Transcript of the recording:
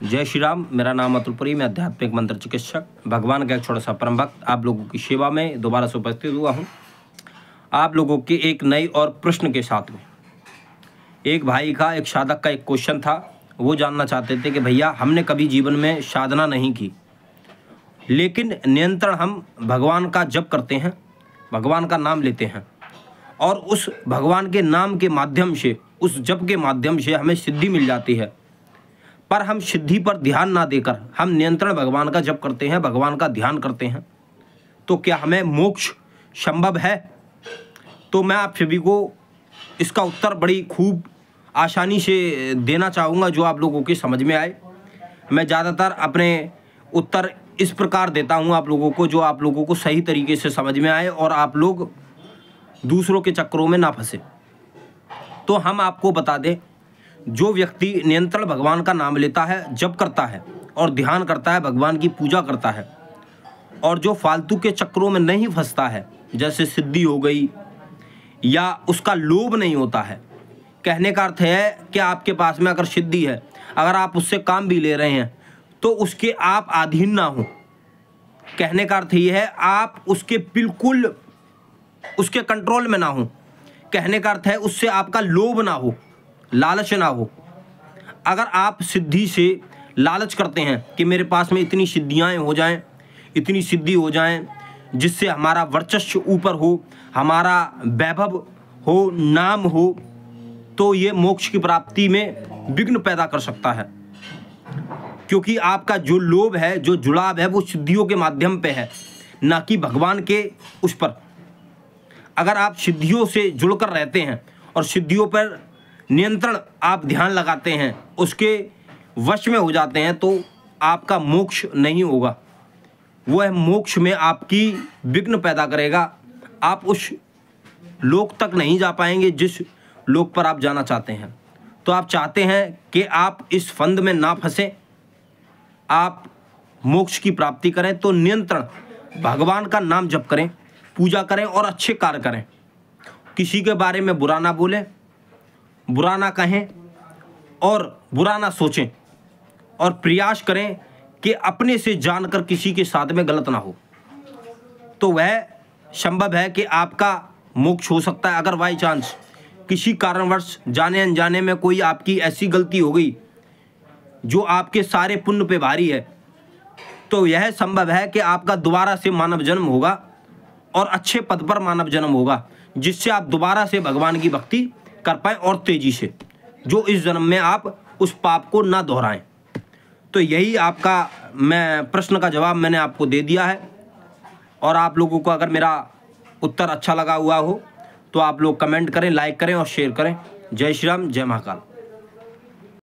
जय श्री राम। मेरा नाम अतुलपुरी, मैं आध्यात्मिक मंत्र चिकित्सक, भगवान का एक छोटा सा परम भक्त आप लोगों की सेवा में दोबारा से उपस्थित हुआ हूँ। आप लोगों के एक नई और प्रश्न के साथ में एक भाई का, एक साधक का एक क्वेश्चन था। वो जानना चाहते थे कि भैया हमने कभी जीवन में साधना नहीं की, लेकिन नियंत्रण हम भगवान का जप करते हैं, भगवान का नाम लेते हैं और उस भगवान के नाम के माध्यम से, उस जप के माध्यम से हमें सिद्धि मिल जाती है। पर हम सिद्धि पर ध्यान ना देकर हम नियंत्रण भगवान का जप करते हैं, भगवान का ध्यान करते हैं, तो क्या हमें मोक्ष संभव है? तो मैं आप सभी को इसका उत्तर बड़ी खूब आसानी से देना चाहूँगा जो आप लोगों की समझ में आए। मैं ज़्यादातर अपने उत्तर इस प्रकार देता हूँ आप लोगों को, जो आप लोगों को सही तरीके से समझ में आए और आप लोग दूसरों के चक्करों में ना फंसे। तो हम आपको बता दें, जो व्यक्ति नियंत्रण भगवान का नाम लेता है, जप करता है और ध्यान करता है, भगवान की पूजा करता है और जो फालतू के चक्करों में नहीं फंसता है, जैसे सिद्धि हो गई या उसका लोभ नहीं होता है। कहने का अर्थ है कि आपके पास में अगर सिद्धि है, अगर आप उससे काम भी ले रहे हैं तो उसके आप अधीन ना हो। कहने का अर्थ ये है आप उसके बिल्कुल उसके कंट्रोल में ना हो। कहने का अर्थ है उससे आपका लोभ ना हो, लालच ना हो। अगर आप सिद्धि से लालच करते हैं कि मेरे पास में इतनी सिद्धियाँ हो जाएं, इतनी सिद्धि हो जाएं जिससे हमारा वर्चस्व ऊपर हो, हमारा वैभव हो, नाम हो, तो ये मोक्ष की प्राप्ति में विघ्न पैदा कर सकता है। क्योंकि आपका जो लोभ है, जो जुड़ाव है, वो सिद्धियों के माध्यम पे है, ना कि भगवान के उस पर। अगर आप सिद्धियों से जुड़कर रहते हैं और सिद्धियों पर नियंत्रण आप ध्यान लगाते हैं, उसके वश में हो जाते हैं, तो आपका मोक्ष नहीं होगा। वह मोक्ष में आपकी विघ्न पैदा करेगा। आप उस लोक तक नहीं जा पाएंगे जिस लोक पर आप जाना चाहते हैं। तो आप चाहते हैं कि आप इस फंद में ना फंसें, आप मोक्ष की प्राप्ति करें, तो नियंत्रण भगवान का नाम जप करें, पूजा करें और अच्छे कार्य करें। किसी के बारे में बुरा ना बोलें, बुरा ना कहें और बुरा ना सोचें और प्रयास करें कि अपने से जानकर किसी के साथ में गलत ना हो। तो वह संभव है कि आपका मोक्ष हो सकता है। अगर बाई चांस किसी कारणवश जाने अनजाने में कोई आपकी ऐसी गलती हो गई जो आपके सारे पुण्य पे भारी है, तो यह संभव है कि आपका दोबारा से मानव जन्म होगा और अच्छे पद पर मानव जन्म होगा, जिससे आप दोबारा से भगवान की भक्ति कर पाएँ और तेजी से, जो इस जन्म में आप उस पाप को ना दोहराएं। तो यही आपका मैं प्रश्न का जवाब मैंने आपको दे दिया है। और आप लोगों को अगर मेरा उत्तर अच्छा लगा हुआ हो तो आप लोग कमेंट करें, लाइक करें और शेयर करें। जय श्री राम, जय महाकाल।